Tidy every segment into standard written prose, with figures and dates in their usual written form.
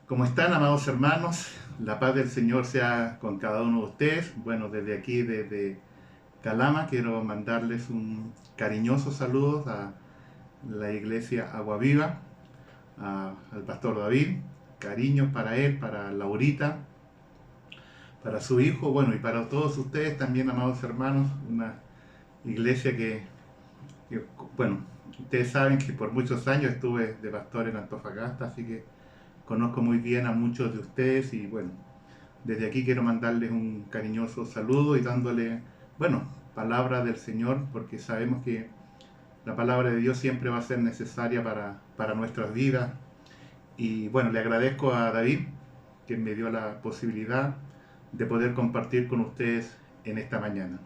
¿Cómo están, amados hermanos? La paz del Señor sea con cada uno de ustedes. Bueno, desde aquí, desde Calama, quiero mandarles un cariñoso saludo a la iglesia Agua Viva, al pastor David, cariños para él, para Laurita, para su hijo, bueno, y para todos ustedes también, amados hermanos, una iglesia que, bueno, ustedes saben que por muchos años estuve de pastor en Antofagasta, así que conozco muy bien a muchos de ustedes y bueno, desde aquí quiero mandarles un cariñoso saludo y dándole, bueno, palabra del Señor, porque sabemos que la palabra de Dios siempre va a ser necesaria para nuestras vidas. Y bueno, le agradezco a David que me dio la posibilidad de poder compartir con ustedes en esta mañana.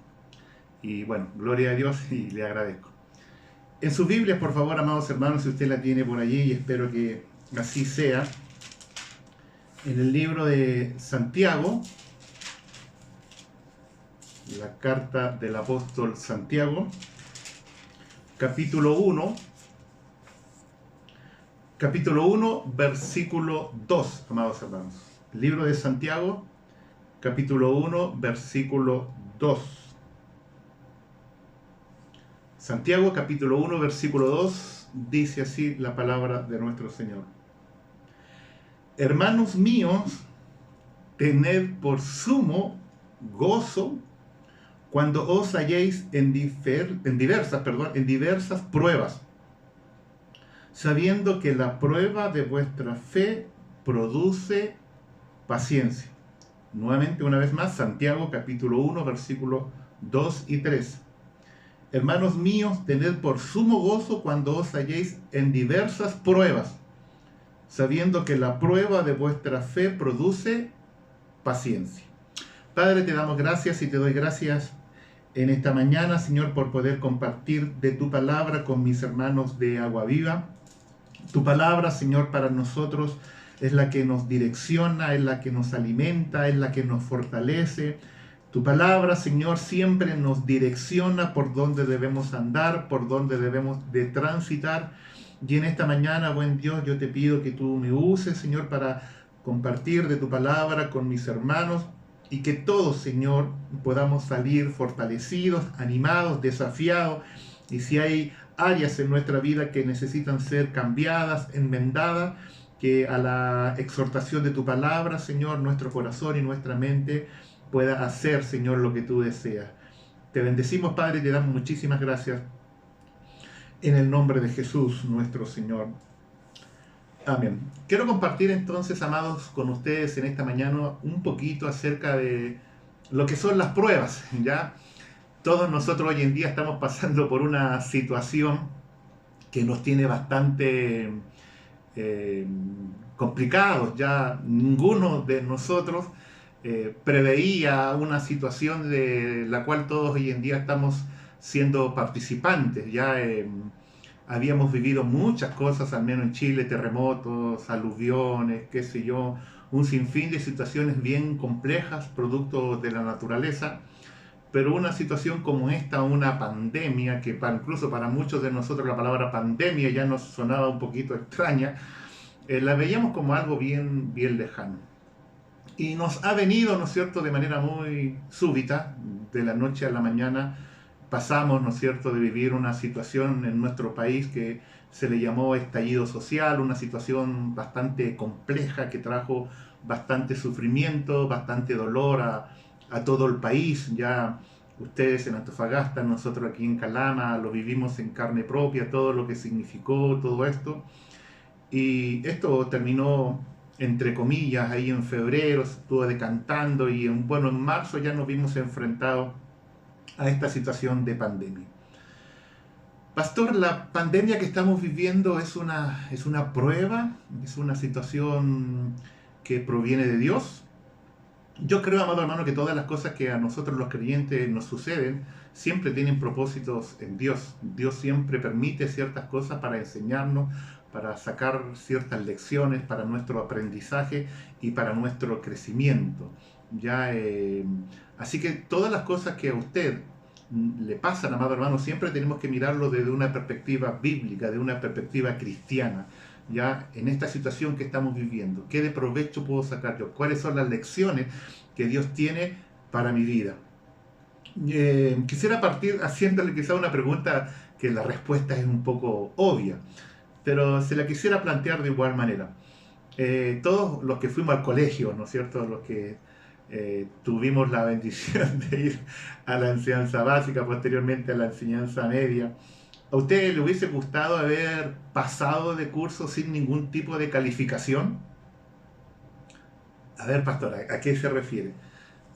Y bueno, gloria a Dios y le agradezco. En sus Biblias, por favor, amados hermanos, si usted la tiene por allí, y espero que así sea, en el libro de Santiago, la carta del apóstol Santiago, capítulo 1, versículo 2, amados hermanos. El libro de Santiago, capítulo 1, versículo 2. Santiago, capítulo 1, versículo 2, dice así la palabra de nuestro Señor. Hermanos míos, tened por sumo gozo cuando os halléis en diversas pruebas, sabiendo que la prueba de vuestra fe produce paciencia. Nuevamente, una vez más, Santiago capítulo 1, versículos 2 y 3. Hermanos míos, tened por sumo gozo cuando os halléis en diversas pruebas, sabiendo que la prueba de vuestra fe produce paciencia. Padre, te damos gracias y te doy gracias en esta mañana, Señor, por poder compartir de tu palabra con mis hermanos de Agua Viva. Tu palabra, Señor, para nosotros es la que nos direcciona, es la que nos alimenta, es la que nos fortalece. Tu palabra, Señor, siempre nos direcciona por dónde debemos andar, por dónde debemos de transitar. Y en esta mañana, buen Dios, yo te pido que tú me uses, Señor, para compartir de tu palabra con mis hermanos y que todos, Señor, podamos salir fortalecidos, animados, desafiados. Y si hay áreas en nuestra vida que necesitan ser cambiadas, enmendadas, que a la exhortación de tu palabra, Señor, nuestro corazón y nuestra mente pueda hacer, Señor, lo que tú deseas. Te bendecimos, Padre, y te damos muchísimas gracias en el nombre de Jesús, nuestro Señor. Amén. Quiero compartir entonces, amados, con ustedes en esta mañana un poquito acerca de lo que son las pruebas, ¿ya? Todos nosotros hoy en día estamos pasando por una situación que nos tiene bastante complicados. Ya ninguno de nosotros preveía una situación de la cual todos hoy en día estamos siendo participantes. Ya habíamos vivido muchas cosas, al menos en Chile, terremotos, aluviones, qué sé yo, un sinfín de situaciones bien complejas, producto de la naturaleza. Pero una situación como esta, una pandemia, que incluso para muchos de nosotros la palabra pandemia ya nos sonaba un poquito extraña, la veíamos como algo bien, bien lejano. Y nos ha venido, ¿no es cierto?, de manera muy súbita, de la noche a la mañana. Pasamos, ¿no es cierto?, de vivir una situación en nuestro país que se le llamó estallido social, una situación bastante compleja que trajo bastante sufrimiento, bastante dolor a todo el país. Ya ustedes en Antofagasta, nosotros aquí en Calama, lo vivimos en carne propia, todo lo que significó todo esto. Y esto terminó, entre comillas, ahí en febrero, se estuvo decantando y en marzo ya nos vimos enfrentados a esta situación de pandemia. Pastor, la pandemia que estamos viviendo es una prueba, es una situación que proviene de Dios. Yo creo, amado hermano, que todas las cosas que a nosotros los creyentes nos suceden siempre tienen propósitos en Dios. Dios siempre permite ciertas cosas para enseñarnos, para sacar ciertas lecciones para nuestro aprendizaje y para nuestro crecimiento. Así que todas las cosas que a usted le pasan, amado hermano, siempre tenemos que mirarlo desde una perspectiva bíblica, de una perspectiva cristiana. ya en esta situación que estamos viviendo. ¿Qué de provecho puedo sacar yo? ¿Cuáles son las lecciones que Dios tiene para mi vida? Quisiera partir haciéndole quizá una pregunta que la respuesta es un poco obvia, pero se la quisiera plantear de igual manera. Todos los que fuimos al colegio, ¿no es cierto? Los que tuvimos la bendición de ir a la enseñanza básica, posteriormente a la enseñanza media, ¿a usted le hubiese gustado haber pasado de curso sin ningún tipo de calificación? A ver, pastora, ¿a qué se refiere?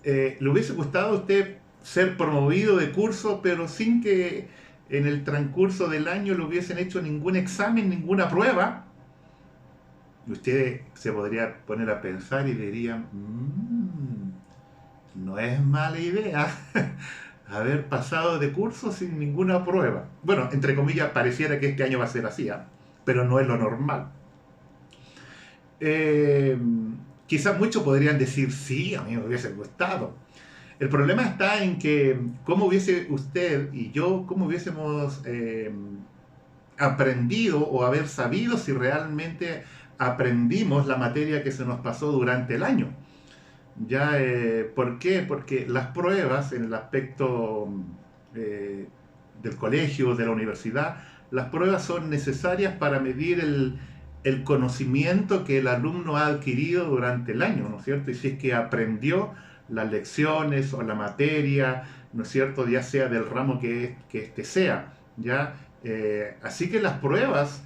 ¿Le hubiese gustado a usted ser promovido de curso, pero sin que en el transcurso del año le hubiesen hecho ningún examen, ninguna prueba? Y usted se podría poner a pensar y diría, no es mala idea haber pasado de curso sin ninguna prueba. Bueno, entre comillas, pareciera que este año va a ser así, ¿eh? Pero no es lo normal. Quizás muchos podrían decir, sí, a mí me hubiese gustado. El problema está en que cómo hubiese usted y yo, cómo hubiésemos aprendido o haber sabido si realmente aprendimos la materia que se nos pasó durante el año. Ya, ¿por qué? Porque las pruebas en el aspecto del colegio, de la universidad, las pruebas son necesarias para medir el conocimiento que el alumno ha adquirido durante el año, ¿no es cierto? Y si es que aprendió las lecciones o la materia, ¿no es cierto? Ya sea del ramo que este sea, ¿ya? Así que las pruebas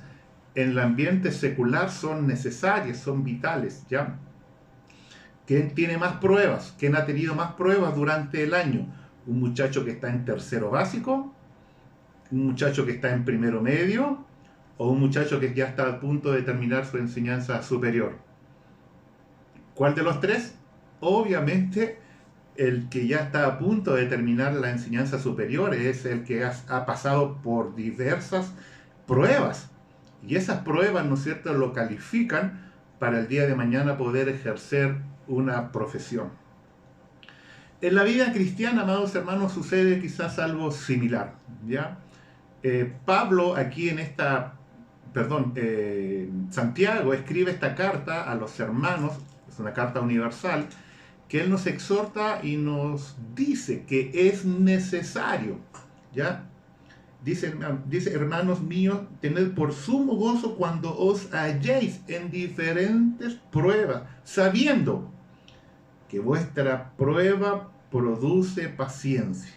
en el ambiente secular son necesarias, son vitales, ¿ya? ¿Quién tiene más pruebas? ¿Quién ha tenido más pruebas durante el año? ¿Un muchacho que está en tercero básico? ¿Un muchacho que está en primero medio? ¿O un muchacho que ya está a punto de terminar su enseñanza superior? ¿Cuál de los tres? Obviamente el que ya está a punto de terminar la enseñanza superior es el que ha pasado por diversas pruebas. Y esas pruebas, ¿no es cierto?, lo califican para el día de mañana poder ejercer una profesión. En la vida cristiana, amados hermanos, sucede quizás algo similar, ¿ya? Pablo aquí en esta, Santiago escribe esta carta a los hermanos, es una carta universal, que él nos exhorta y nos dice que es necesario, ¿ya? Dice, hermanos míos, tened por sumo gozo cuando os halléis en diferentes pruebas, sabiendo que vuestra prueba produce paciencia.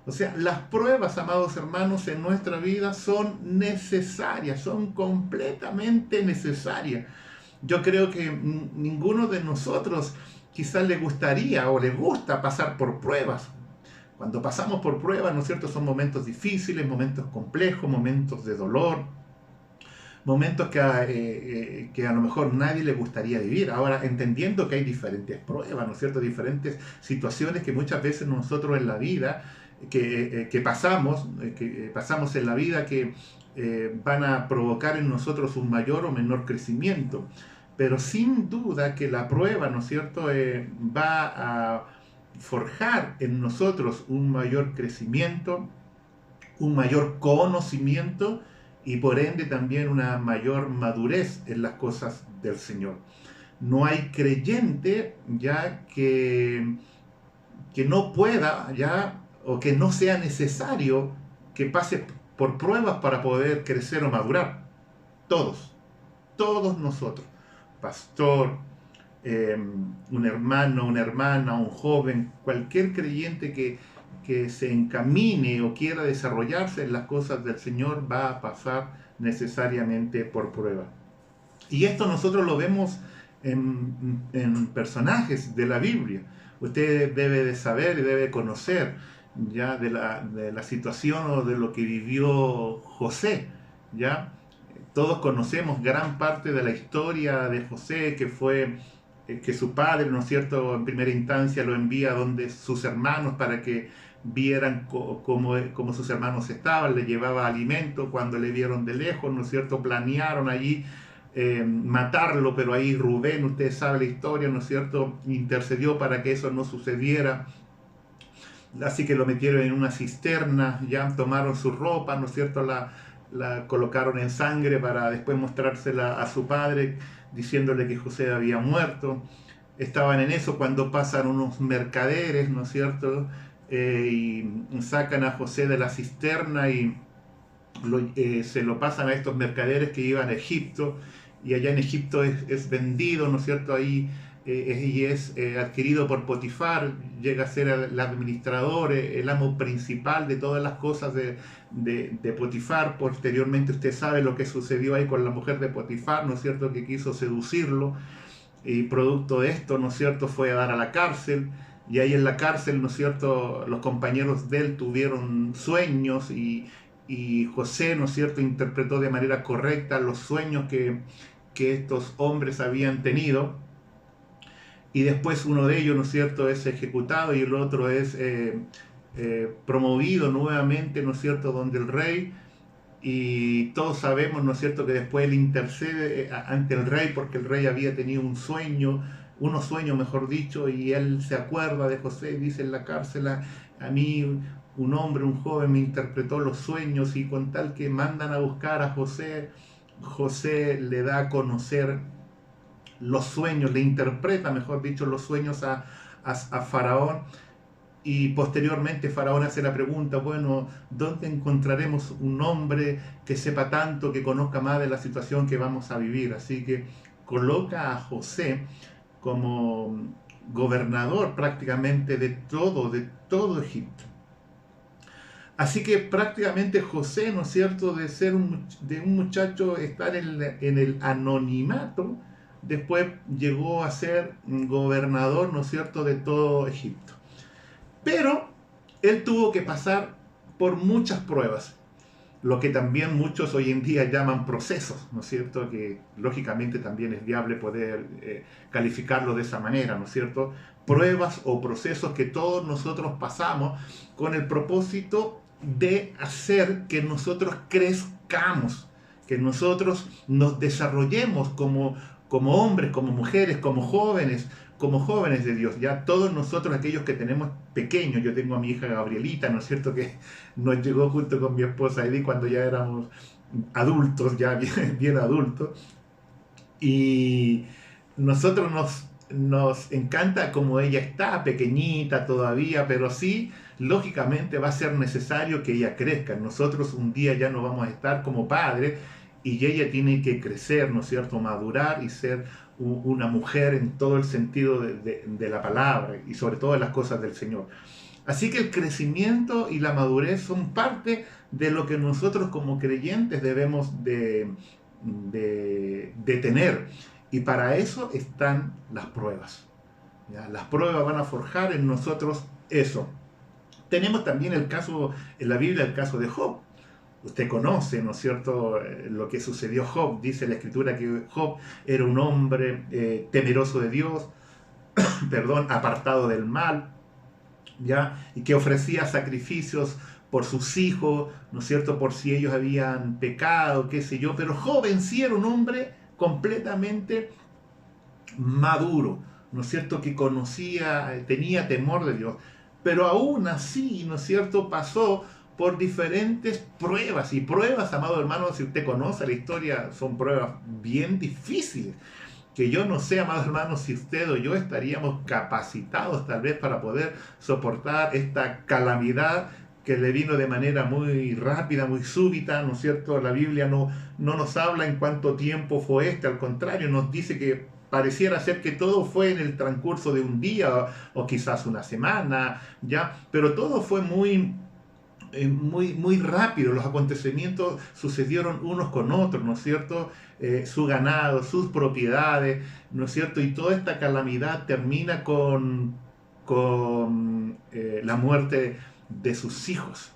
O sea, las pruebas, amados hermanos, en nuestra vida son necesarias, son completamente necesarias. Yo creo que ninguno de nosotros quizás le gustaría o le gusta pasar por pruebas. Cuando pasamos por pruebas, ¿no es cierto?, son momentos difíciles, momentos complejos, momentos de dolor, momentos que a lo mejor nadie le gustaría vivir. Ahora, entendiendo que hay diferentes pruebas, ¿no es cierto?, diferentes situaciones que muchas veces nosotros en la vida que pasamos en la vida que van a provocar en nosotros un mayor o menor crecimiento. Pero sin duda que la prueba, ¿no es cierto?, va a forjar en nosotros un mayor crecimiento, un mayor conocimiento y por ende también una mayor madurez en las cosas del Señor. No hay creyente ya que no pueda ya o que no sea necesario que pase por pruebas para poder crecer o madurar. Todos nosotros, pastor, un hermano, una hermana, un joven, cualquier creyente que se encamine o quiera desarrollarse en las cosas del Señor va a pasar necesariamente por prueba. Y esto nosotros lo vemos en personajes de la Biblia. Usted debe de saber y debe conocer ya de la situación o de lo que vivió José, ¿ya? Todos conocemos gran parte de la historia de José, que fue que su padre, ¿no es cierto?, en primera instancia lo envía donde sus hermanos para que vieran cómo sus hermanos estaban, le llevaba alimento, cuando le vieron de lejos, ¿no es cierto?, planearon allí matarlo, pero ahí Rubén, usted sabe la historia, ¿no es cierto?, intercedió para que eso no sucediera. Así que lo metieron en una cisterna, ya tomaron su ropa, ¿no es cierto?, la colocaron en sangre para después mostrársela a su padre, diciéndole que José había muerto. Estaban en eso cuando pasan unos mercaderes, ¿no es cierto? Y sacan a José de la cisterna y se lo pasan a estos mercaderes que iban a Egipto, y allá en Egipto es vendido, ¿no es cierto? Ahí y es adquirido por Potifar, llega a ser el administrador, el amo principal de todas las cosas de Potifar. Posteriormente usted sabe lo que sucedió ahí con la mujer de Potifar, ¿no es cierto? Que quiso seducirlo, y producto de esto, ¿no es cierto?, fue a dar a la cárcel. Y ahí en la cárcel, ¿no es cierto?, los compañeros de él tuvieron sueños, y José, ¿no es cierto?, interpretó de manera correcta los sueños que estos hombres habían tenido. Y después uno de ellos, ¿no es cierto?, es ejecutado, y el otro es promovido nuevamente, ¿no es cierto?, donde el rey. Y todos sabemos, ¿no es cierto?, que después él intercede ante el rey, porque el rey había tenido unos sueños, mejor dicho, y él se acuerda de José y dice en la cárcel: a mí un hombre, un joven, me interpretó los sueños, y con tal que mandan a buscar a José, José le da a conocer los sueños, le interpreta, mejor dicho, los sueños a Faraón. Y posteriormente Faraón hace la pregunta: bueno, ¿dónde encontraremos un hombre que sepa tanto, que conozca más de la situación que vamos a vivir? Así que coloca a José como gobernador prácticamente de todo Egipto. Así que prácticamente José, ¿no es cierto?, de ser de un muchacho estar en el anonimato, después llegó a ser gobernador, ¿no es cierto?, de todo Egipto. Pero él tuvo que pasar por muchas pruebas, lo que también muchos hoy en día llaman procesos, ¿no es cierto?, que lógicamente también es viable poder calificarlo de esa manera, ¿no es cierto? Pruebas o procesos que todos nosotros pasamos con el propósito de hacer que nosotros crezcamos, que nosotros nos desarrollemos como hombres, como mujeres, como jóvenes de Dios. Ya todos nosotros, aquellos que tenemos pequeños, yo tengo a mi hija Gabrielita, ¿no es cierto?, que nos llegó junto con mi esposa Edith cuando ya éramos adultos, ya bien adultos, y nosotros nos encanta como ella está, pequeñita todavía, pero sí, lógicamente va a ser necesario que ella crezca. Nosotros un día ya no vamos a estar como padres, y ella tiene que crecer, ¿no es cierto?, madurar y ser una mujer en todo el sentido de la palabra, y sobre todo de las cosas del Señor. Así que el crecimiento y la madurez son parte de lo que nosotros como creyentes debemos de tener. Y para eso están las pruebas. ¿Ya? Las pruebas van a forjar en nosotros eso. Tenemos también el caso, en la Biblia, el caso de Job. Usted conoce, ¿no es cierto?, lo que sucedió a Job. Dice la Escritura que Job era un hombre temeroso de Dios, perdón, apartado del mal, ¿ya? Y que ofrecía sacrificios por sus hijos, ¿no es cierto?, por si ellos habían pecado, qué sé yo. Pero Job en sí era un hombre completamente maduro, ¿no es cierto?, que conocía, tenía temor de Dios. Pero aún así, ¿no es cierto?, pasó por diferentes pruebas. Y pruebas, amado hermano, si usted conoce la historia, son pruebas bien difíciles. Que yo no sé, amado hermano, si usted o yo estaríamos capacitados tal vez para poder soportar esta calamidad que le vino de manera muy rápida, muy súbita, ¿no es cierto? La Biblia no nos habla en cuánto tiempo fue al contrario, nos dice que pareciera ser que todo fue en el transcurso de un día o quizás una semana, ¿ya? Pero todo fue muy rápido. Los acontecimientos sucedieron unos con otros, ¿no es cierto? Su ganado, sus propiedades, ¿no es cierto? Y toda esta calamidad termina con la muerte de sus hijos.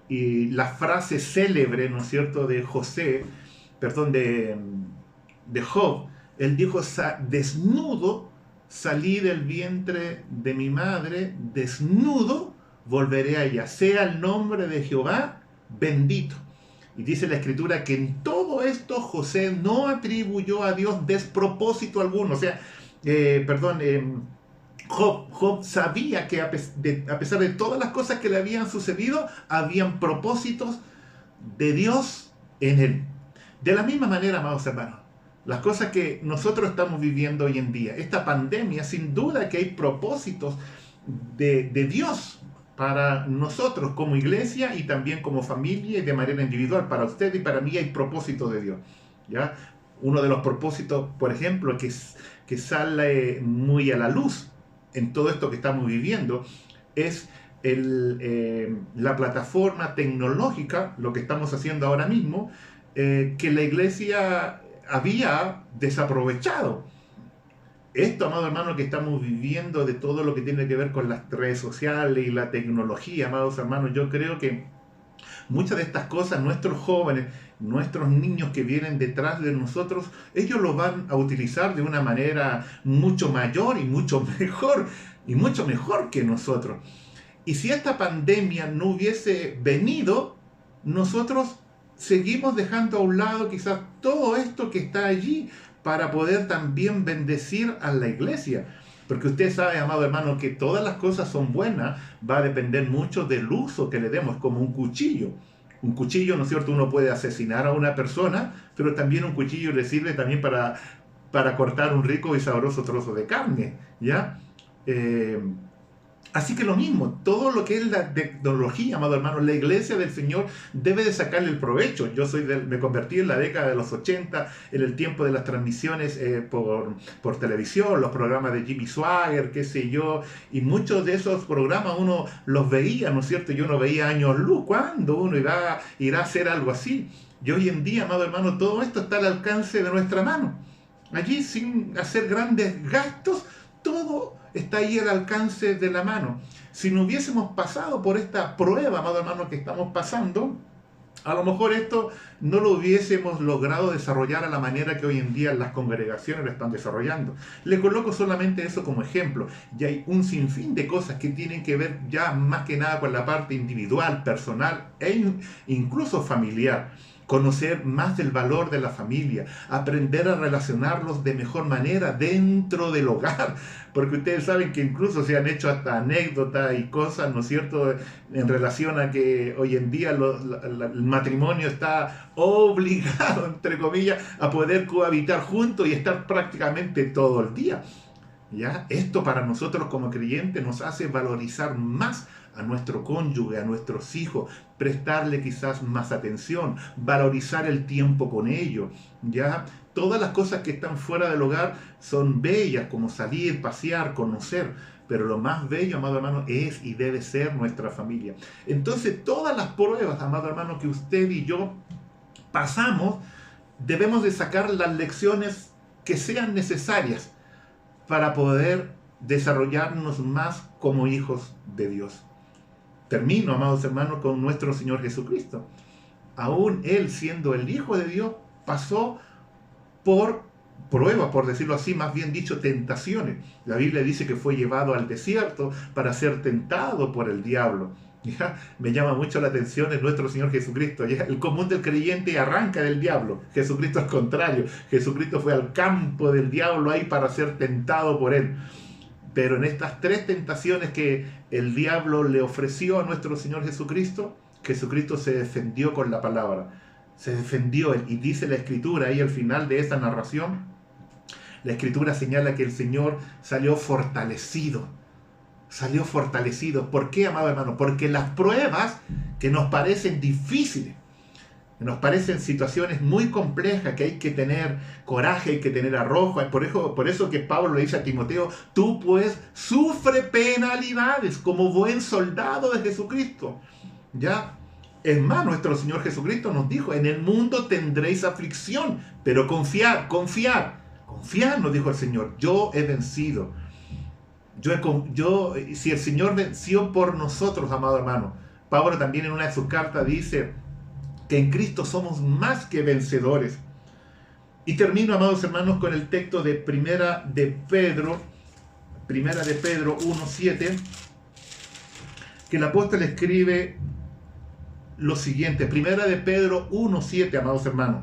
Y la frase célebre, ¿no es cierto?, de Job, él dijo: desnudo salí del vientre de mi madre, desnudo volveré a ella, sea el nombre de Jehová bendito. Y dice la Escritura que en todo esto José no atribuyó a Dios despropósito alguno. O sea, Job sabía que a pesar de todas las cosas que le habían sucedido, habían propósitos de Dios en Él. De la misma manera, amados hermanos, las cosas que nosotros estamos viviendo hoy en día, esta pandemia, sin duda que hay propósitos de Dios para nosotros como iglesia y también como familia y de manera individual. Para usted y para mí hay propósitos de Dios, ¿ya? Uno de los propósitos, por ejemplo, que sale muy a la luz en todo esto que estamos viviendo, es la plataforma tecnológica, lo que estamos haciendo ahora mismo, que la iglesia había desaprovechado. Esto, amado hermano, que estamos viviendo de todo lo que tiene que ver con las redes sociales y la tecnología, amados hermanos, yo creo que muchas de estas cosas, nuestros jóvenes, nuestros niños que vienen detrás de nosotros, ellos lo van a utilizar de una manera mucho mayor y mucho mejor que nosotros. Y si esta pandemia no hubiese venido, nosotros seguimos dejando a un lado quizás todo esto que está allí para poder también bendecir a la iglesia. Porque usted sabe, amado hermano, que todas las cosas son buenas, va a depender mucho del uso que le demos, como un cuchillo. Un cuchillo, ¿no es cierto? Uno puede asesinar a una persona, pero también un cuchillo le sirve también para cortar un rico y sabroso trozo de carne, ¿ya? Así que lo mismo, todo lo que es la tecnología, amado hermano, la iglesia del Señor debe de sacarle el provecho. Yo me convertí en la década de los 80, en el tiempo de las transmisiones por televisión, los programas de Jimmy Swaggart, qué sé yo, y muchos de esos programas uno los veía, ¿no es cierto? Yo no veía años luz, ¿cuándo uno irá a hacer algo así? Y hoy en día, amado hermano, todo esto está al alcance de nuestra mano. Allí, sin hacer grandes gastos, todo está ahí al alcance de la mano. Si no hubiésemos pasado por esta prueba, amado hermano, que estamos pasando, a lo mejor esto no lo hubiésemos logrado desarrollar a la manera que hoy en día las congregaciones lo están desarrollando. Le coloco solamente eso como ejemplo. Y hay un sinfín de cosas que tienen que ver ya más que nada con la parte individual, personal e incluso familiar. Conocer más del valor de la familia, aprender a relacionarlos de mejor manera dentro del hogar, porque ustedes saben que incluso se han hecho hasta anécdotas y cosas, ¿no es cierto?, en relación a que hoy en día el matrimonio está obligado, entre comillas, a poder cohabitar juntos y estar prácticamente todo el día. ¿Ya? Esto para nosotros como creyentes nos hace valorizar más a nuestro cónyuge, a nuestros hijos, prestarle quizás más atención, valorizar el tiempo con ellos, ¿ya? Todas las cosas que están fuera del hogar son bellas, como salir, pasear, conocer, pero lo más bello, amado hermano, es y debe ser nuestra familia. Entonces, todas las pruebas, amado hermano, que usted y yo pasamos, debemos de sacar las lecciones que sean necesarias para poder desarrollarnos más como hijos de Dios. Termino, amados hermanos, con nuestro Señor Jesucristo. Aún Él, siendo el Hijo de Dios, pasó por pruebas, por decirlo así, más bien dicho, tentaciones. La Biblia dice que fue llevado al desierto para ser tentado por el diablo. ¿Ya? Me llama mucho la atención en nuestro Señor Jesucristo. ¿Ya? El común del creyente arranca del diablo. Jesucristo al contrario. Jesucristo fue al campo del diablo ahí para ser tentado por él. Pero en estas tres tentaciones que el diablo le ofreció a nuestro Señor Jesucristo, Jesucristo se defendió con la palabra. Se defendió, y dice la Escritura ahí al final de esa narración, la Escritura señala que el Señor salió fortalecido. Salió fortalecido. ¿Por qué, amado hermano? Porque las pruebas que nos parecen difíciles, que nos parecen situaciones muy complejas, que hay que tener coraje, hay que tener arrojo. Por eso que Pablo le dice a Timoteo, tú pues sufre penalidades como buen soldado de Jesucristo. ¿Ya? Es más, nuestro Señor Jesucristo nos dijo, en el mundo tendréis aflicción, pero confiad, nos dijo el Señor, yo he vencido. Si el Señor venció por nosotros, amado hermano, Pablo también en una de sus cartas dice que en Cristo somos más que vencedores. Y termino, amados hermanos, con el texto de Primera de Pedro 1:7, que el apóstol escribe lo siguiente. Primera de Pedro 1:7, amados hermanos.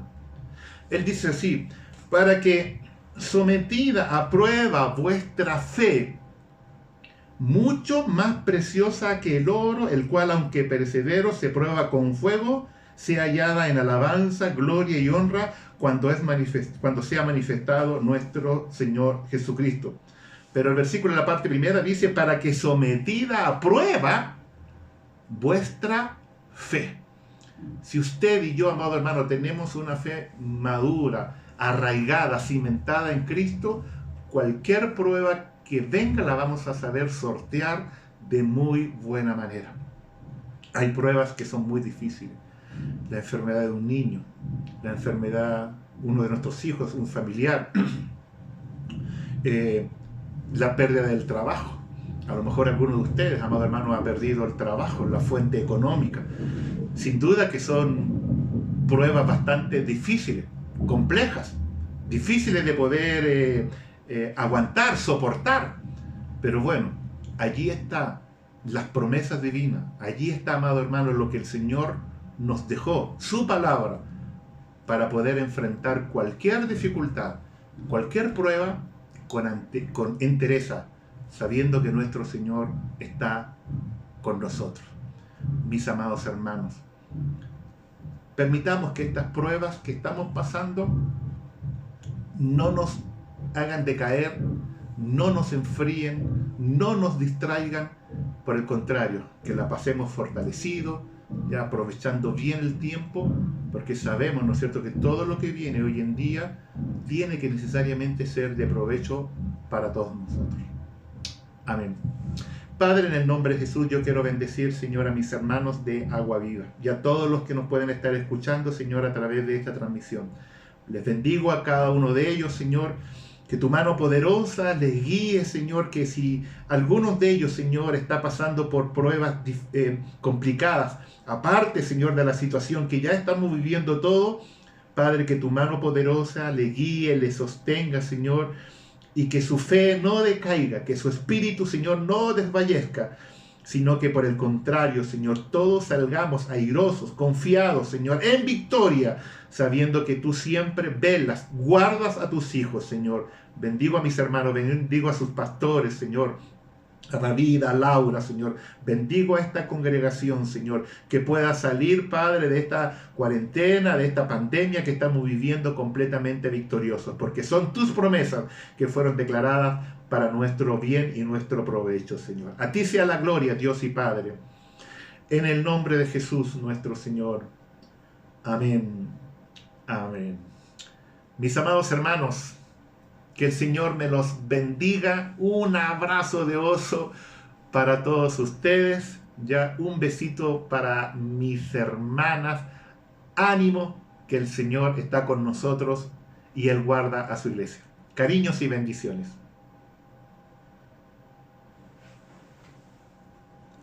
Él dice así, para que sometida a prueba vuestra fe, mucho más preciosa que el oro, el cual aunque perecedero se prueba con fuego, sea hallada en alabanza, gloria y honra cuando sea manifestado nuestro Señor Jesucristo. Pero el versículo en la parte primera dice, para que sometida a prueba vuestra fe. Si usted y yo, amado hermano, tenemos una fe madura, arraigada, cimentada en Cristo, cualquier prueba que venga la vamos a saber sortear de muy buena manera. Hay pruebas que son muy difíciles. La enfermedad de un niño, la enfermedad, uno de nuestros hijos, un familiar, la pérdida del trabajo. A lo mejor alguno de ustedes, amado hermano, ha perdido el trabajo, la fuente económica. Sin duda que son pruebas bastante difíciles, complejas, difíciles de poder aguantar, soportar. Pero bueno, allí están las promesas divinas. Allí está, amado hermano, lo que el Señor nos dejó, su palabra, para poder enfrentar cualquier dificultad, cualquier prueba con entereza, sabiendo que nuestro Señor está con nosotros. Mis amados hermanos, permitamos que estas pruebas que estamos pasando no nos hagan decaer, no nos enfríen, no nos distraigan. Por el contrario, que la pasemos fortalecidos, ya aprovechando bien el tiempo, porque sabemos, ¿no es cierto?, que todo lo que viene hoy en día tiene que necesariamente ser de provecho para todos nosotros. Amén. Padre, en el nombre de Jesús, yo quiero bendecir, Señor, a mis hermanos de Agua Viva y a todos los que nos pueden estar escuchando, Señor, a través de esta transmisión. Les bendigo a cada uno de ellos, Señor, que tu mano poderosa les guíe, Señor, que si algunos de ellos, Señor, está pasando por pruebas complicadas, aparte, Señor, de la situación que ya estamos viviendo todos, Padre, que tu mano poderosa le guíe, le sostenga, Señor, y que su fe no decaiga, que su espíritu, Señor, no desfallezca, sino que por el contrario, Señor, todos salgamos airosos, confiados, Señor, en victoria, sabiendo que tú siempre velas, guardas a tus hijos, Señor. Bendigo a mis hermanos, bendigo a sus pastores, Señor, a David, a Laura, Señor. Bendigo a esta congregación, Señor, que pueda salir, Padre, de esta cuarentena, de esta pandemia que estamos viviendo completamente victoriosos, porque son tus promesas que fueron declaradas para nuestro bien y nuestro provecho, Señor. A ti sea la gloria, Dios y Padre, en el nombre de Jesús, nuestro Señor. Amén. Amén. Mis amados hermanos, que el Señor me los bendiga. Un abrazo de oso para todos ustedes. Ya un besito para mis hermanas. Ánimo, que el Señor está con nosotros y Él guarda a su iglesia. Cariños y bendiciones.